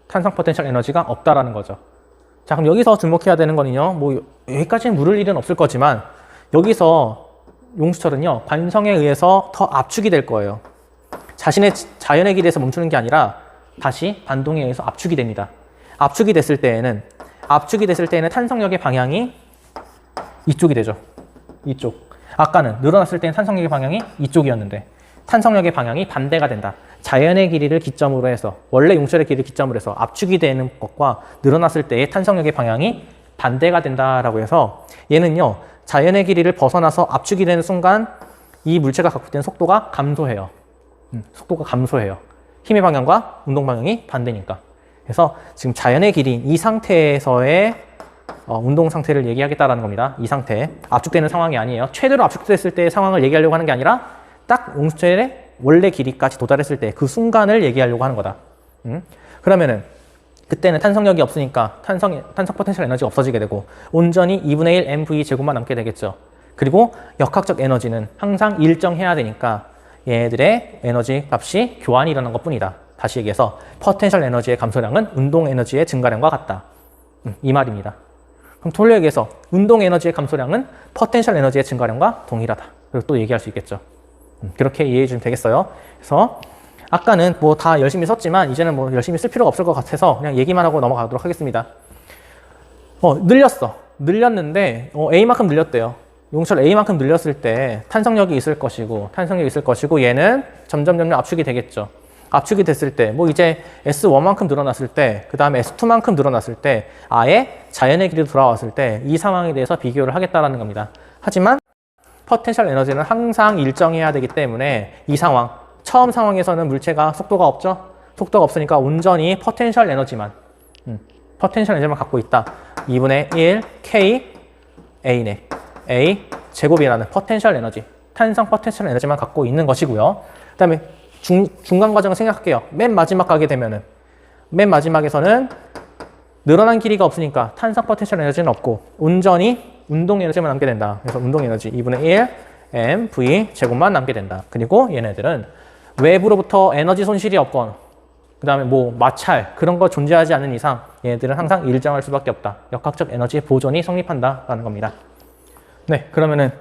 탄성 포텐셜 에너지가 없다라는 거죠. 자, 그럼 여기서 주목해야 되는 거는요, 뭐 여기까지는 물을 일은 없을 거지만 여기서 용수철은요 관성에 의해서 더 압축이 될 거예요. 자신의 자연의 길에서 멈추는 게 아니라 다시 반동에 의해서 압축이 됩니다. 압축이 됐을 때에는 탄성력의 방향이 이쪽이 되죠. 이쪽. 아까는 늘어났을 때는 탄성력의 방향이 이쪽이었는데 탄성력의 방향이 반대가 된다. 자연의 길이를 기점으로 해서, 원래 용철의 길이를 기점으로 해서 압축이 되는 것과 늘어났을 때의 탄성력의 방향이 반대가 된다라고 해서 얘는요 자연의 길이를 벗어나서 압축이 되는 순간 이 물체가 갖고 있는 속도가 감소해요. 힘의 방향과 운동 방향이 반대니까. 그래서 지금 자연의 길이인 이 상태에서의 운동 상태를 얘기하겠다라는 겁니다. 이 상태. 압축되는 상황이 아니에요. 최대로 압축됐을 때의 상황을 얘기하려고 하는 게 아니라 딱 용수철의 원래 길이까지 도달했을 때 그 순간을 얘기하려고 하는 거다. 그러면은 그때는 탄성력이 없으니까 탄성 포텐셜 에너지가 없어지게 되고 온전히 2분의 1 mv 제곱만 남게 되겠죠. 그리고 역학적 에너지는 항상 일정해야 되니까 얘네들의 에너지 값이 교환이 일어난 것뿐이다. 다시 얘기해서 포텐셜 에너지의 감소량은 운동 에너지의 증가량과 같다. 이 말입니다. 그럼 돌려 얘기해서 운동 에너지의 감소량은 포텐셜 에너지의 증가량과 동일하다. 그리고 또 얘기할 수 있겠죠. 그렇게 이해해 주시면 되겠어요. 그래서 아까는 뭐 다 열심히 썼지만 이제는 뭐 열심히 쓸 필요가 없을 것 같아서 그냥 얘기만 하고 넘어가도록 하겠습니다. 늘렸는데 A만큼 늘렸대요. 용철 A만큼 늘렸을 때 탄성력이 있을 것이고 얘는 점점 압축이 되겠죠. 압축이 됐을 때 뭐 이제 S1만큼 늘어났을 때 그 다음에 S2만큼 늘어났을 때 아예 자연의 길이로 돌아왔을 때 이 상황에 대해서 비교를 하겠다라는 겁니다. 하지만 포텐셜 에너지는 항상 일정해야 되기 때문에 이 상황, 처음 상황에서는 물체가 속도가 없죠? 속도가 없으니까 온전히 포텐셜 에너지만 갖고 있다. 2분의 1 K A네. A 제곱이라는 포텐셜 에너지, 탄성 포텐셜 에너지만 갖고 있는 것이고요. 그 다음에 중간 과정을 생각할게요. 맨 마지막 가게 되면은 맨 마지막에서는 늘어난 길이가 없으니까 탄성 포텐셜 에너지는 없고 온전히 운동 에너지만 남게 된다. 그래서 운동 에너지 2분의 1 mv 제곱만 남게 된다. 그리고 얘네들은 외부로부터 에너지 손실이 없건 그 다음에 뭐 마찰 그런 거 존재하지 않는 이상 얘네들은 항상 일정할 수밖에 없다. 역학적 에너지 보존이 성립한다라는 겁니다. 네, 그러면은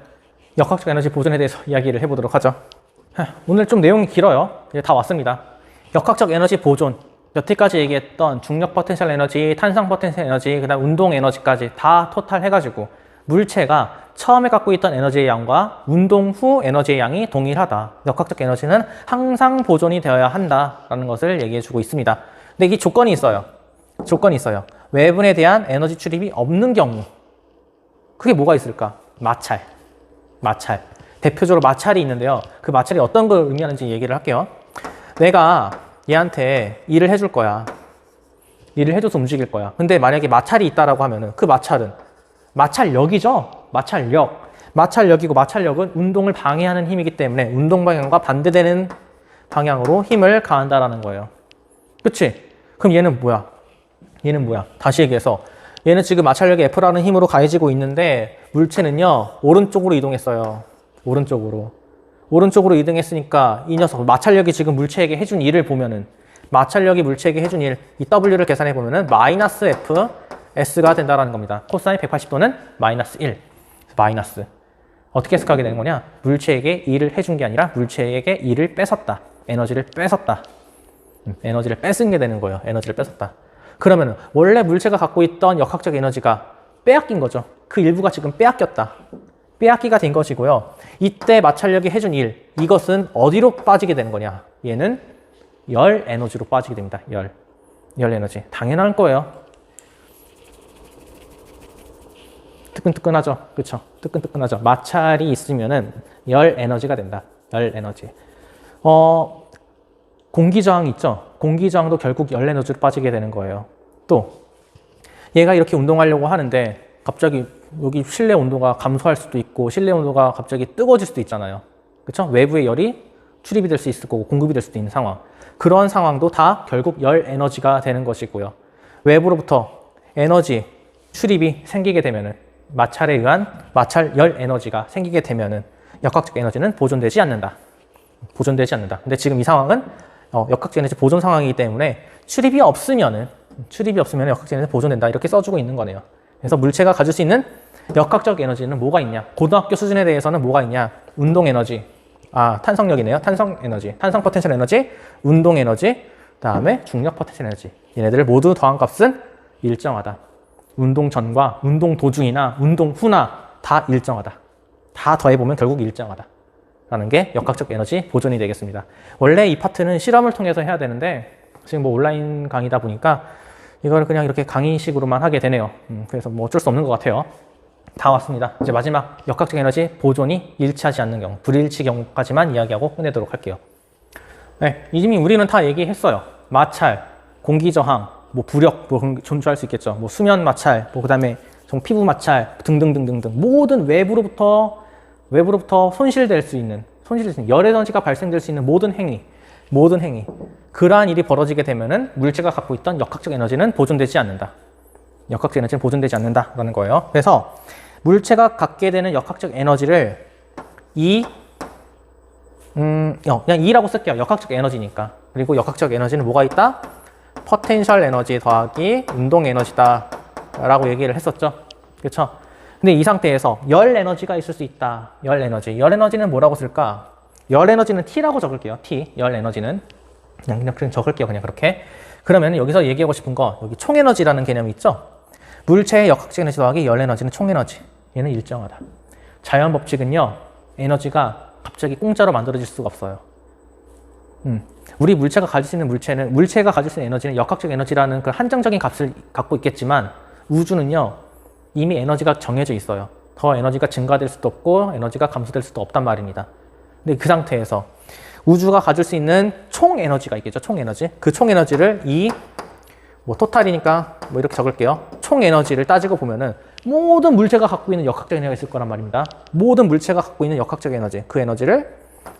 역학적 에너지 보존에 대해서 이야기를 해보도록 하죠. 오늘 좀 내용이 길어요. 이제 다 왔습니다. 역학적 에너지 보존. 여태까지 얘기했던 중력 포텐셜 에너지, 탄성 포텐셜 에너지, 그다음 운동 에너지까지 다 토탈 해가지고 물체가 처음에 갖고 있던 에너지의 양과 운동 후 에너지의 양이 동일하다. 역학적 에너지는 항상 보존이 되어야 한다라는 것을 얘기해주고 있습니다. 근데 이게 조건이 있어요. 조건이 있어요. 외분에 대한 에너지 출입이 없는 경우. 그게 뭐가 있을까? 마찰. 마찰. 대표적으로 마찰이 있는데요. 그 마찰이 어떤 걸 의미하는지 얘기를 할게요. 내가 얘한테 일을 해줄 거야. 일을 해줘서 움직일 거야. 근데 만약에 마찰이 있다라고 하면은 그 마찰은 마찰력이죠? 마찰력. 마찰력이고 마찰력은 운동을 방해하는 힘이기 때문에 운동 방향과 반대되는 방향으로 힘을 가한다라는 거예요. 그치? 그럼 얘는 뭐야? 얘는 뭐야? 다시 얘기해서 얘는 지금 마찰력이 F라는 힘으로 가해지고 있는데 물체는요 오른쪽으로 이동했어요. 오른쪽으로 이동했으니까 이 녀석 마찰력이 지금 물체에게 해준 일을 보면은 마찰력이 물체에게 해준 일, 이 W를 계산해 보면은 마이너스 F S가 된다라는 겁니다. 코사인 180도는 마이너스 1. 마이너스. 어떻게 해석하게 되는 거냐? 물체에게 일을 해준 게 아니라 물체에게 일을 뺏었다. 에너지를 뺏었다. 에너지를 뺏은 게 되는 거예요. 에너지를 뺏었다. 그러면은 원래 물체가 갖고 있던 역학적 에너지가 빼앗긴 거죠. 그 일부가 지금 빼앗겼다. 빼앗기가 된 것이고요. 이때 마찰력이 해준 일, 이것은 어디로 빠지게 되는 거냐? 얘는 열 에너지로 빠지게 됩니다. 열 에너지. 당연한 거예요. 뜨끈뜨끈하죠. 그쵸? 뜨끈뜨끈하죠. 마찰이 있으면은 열 에너지가 된다. 열 에너지. 공기저항 있죠? 공기저항도 결국 열 에너지로 빠지게 되는 거예요. 또 얘가 이렇게 운동하려고 하는데 갑자기 여기 실내 온도가 감소할 수도 있고 실내 온도가 갑자기 뜨거워질 수도 있잖아요. 그렇죠? 외부의 열이 출입이 될 수 있을 거고 공급이 될 수도 있는 상황. 그런 상황도 다 결국 열 에너지가 되는 것이고요. 외부로부터 에너지 출입이 생기게 되면은 마찰에 의한 마찰 열 에너지가 생기게 되면은 역학적 에너지는 보존되지 않는다. 보존되지 않는다. 근데 지금 이 상황은 역학적 에너지 보존 상황이기 때문에 출입이 없으면은 역학적 에너지 보존된다. 이렇게 써주고 있는 거네요. 그래서 물체가 가질 수 있는 역학적 에너지는 뭐가 있냐? 고등학교 수준에 대해서는 뭐가 있냐? 운동 에너지, 탄성력이네요. 탄성 에너지, 탄성 포텐셜 에너지, 운동 에너지, 그다음에 중력 포텐셜 에너지. 얘네들을 모두 더한 값은 일정하다. 운동 전과 운동 도중이나 운동 후나 다 일정하다. 다 더해보면 결국 일정하다. 라는 게 역학적 에너지 보존이 되겠습니다. 원래 이 파트는 실험을 통해서 해야 되는데 지금 뭐 온라인 강의다 보니까 이걸 그냥 이렇게 강의식으로만 하게 되네요. 그래서 뭐 어쩔 수 없는 것 같아요. 다 왔습니다. 이제 마지막 역학적 에너지 보존이 일치하지 않는 경우, 불일치 경우까지만 이야기하고 끝내도록 할게요. 네, 이미 우리는 다 얘기했어요. 마찰, 공기저항, 뭐 부력, 뭐 존재할 수 있겠죠. 뭐 수면 마찰, 뭐 그다음에 피부 마찰 등등등등등 모든 외부로부터 손실될 수 있는 열 에너지가 발생될 수 있는 모든 행위. 그러한 일이 벌어지게 되면은 물체가 갖고 있던 역학적 에너지는 보존되지 않는다. 역학적 에너지는 보존되지 않는다라는 거예요. 그래서 물체가 갖게 되는 역학적 에너지를 그냥 E라고 쓸게요. 역학적 에너지니까. 그리고 역학적 에너지는 뭐가 있다? 포텐셜 에너지 더하기 운동 에너지다 라고 얘기를 했었죠. 그렇죠? 근데 이 상태에서 열 에너지가 있을 수 있다. 열 에너지는 뭐라고 쓸까? 열 에너지는 T라고 적을게요. T. 열 에너지는 그냥 적을게요. 그냥 그렇게. 그러면 여기서 얘기하고 싶은 거 여기 총에너지라는 개념이 있죠. 물체의 역학적 에너지 더하기 열 에너지는 총에너지. 얘는 일정하다. 자연 법칙은요. 에너지가 갑자기 공짜로 만들어질 수가 없어요. 우리 물체가 가질 수 있는 물체가 가질 수 있는 에너지는 역학적 에너지라는 그 한정적인 값을 갖고 있겠지만 우주는요. 이미 에너지가 정해져 있어요. 더 에너지가 증가될 수도 없고 에너지가 감소될 수도 없단 말입니다. 근데 그 상태에서 우주가 가질 수 있는 총 에너지가 있겠죠. 총 에너지. 그 총 에너지를 토탈이니까 이렇게 적을게요. 총 에너지를 따지고 보면은 모든 물체가 갖고 있는 역학적 에너지가 있을 거란 말입니다. 모든 물체가 갖고 있는 역학적 에너지. 그 에너지를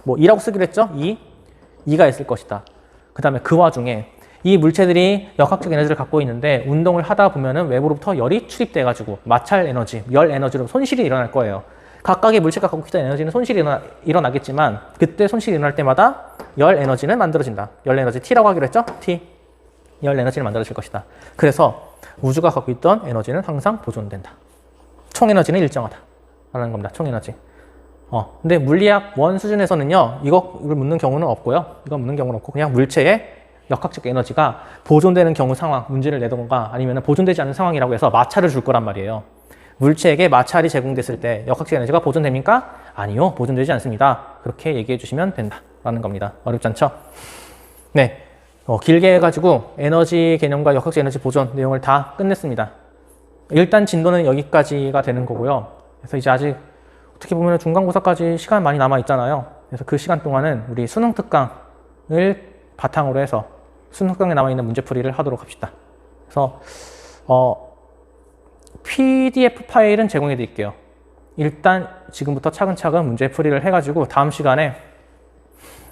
2라고 쓰기로 했죠. 2가 있을 것이다. 그 다음에 그 와중에 이 물체들이 역학적 에너지를 갖고 있는데 운동을 하다 보면은 외부로부터 열이 출입돼가지고 마찰 에너지, 열 에너지로 손실이 일어날 거예요. 각각의 물체가 갖고 있던 에너지는 손실이 일어나겠지만 그때 손실이 일어날 때마다 열 에너지는 만들어진다. 열 에너지 T라고 하기로 했죠? T. 열 에너지는 만들어질 것이다. 그래서 우주가 갖고 있던 에너지는 항상 보존된다. 총 에너지는 일정하다. 라는 겁니다. 총 에너지. 근데 물리학 1 수준에서는요, 이걸 묻는 경우는 없고요. 이거 묻는 경우는 없고, 그냥 물체의 역학적 에너지가 보존되는 경우 상황, 문제를 내던가 아니면 보존되지 않는 상황이라고 해서 마찰을 줄 거란 말이에요. 물체에게 마찰이 제공됐을 때 역학적 에너지가 보존됩니까? 아니요, 보존되지 않습니다. 그렇게 얘기해 주시면 된다라는 겁니다. 어렵지 않죠? 네, 길게 해가지고 에너지 개념과 역학적 에너지 보존 내용을 다 끝냈습니다. 일단 진도는 여기까지가 되는 거고요. 그래서 이제 아직 어떻게 보면 중간고사까지 시간 많이 남아 있잖아요. 그래서 그 시간 동안은 우리 수능 특강을 바탕으로 해서 수능 특강에 남아있는 문제풀이를 하도록 합시다. 그래서 PDF 파일은 제공해 드릴게요. 일단 지금부터 차근차근 문제풀이를 해가지고 다음 시간에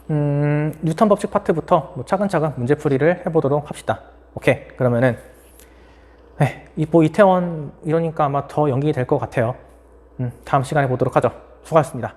뉴턴 법칙 파트부터 차근차근 문제풀이를 해보도록 합시다. 오케이, 그러면은 네, 이태원 이러니까 아마 더 연기 될 것 같아요. 다음 시간에 보도록 하죠. 수고하셨습니다.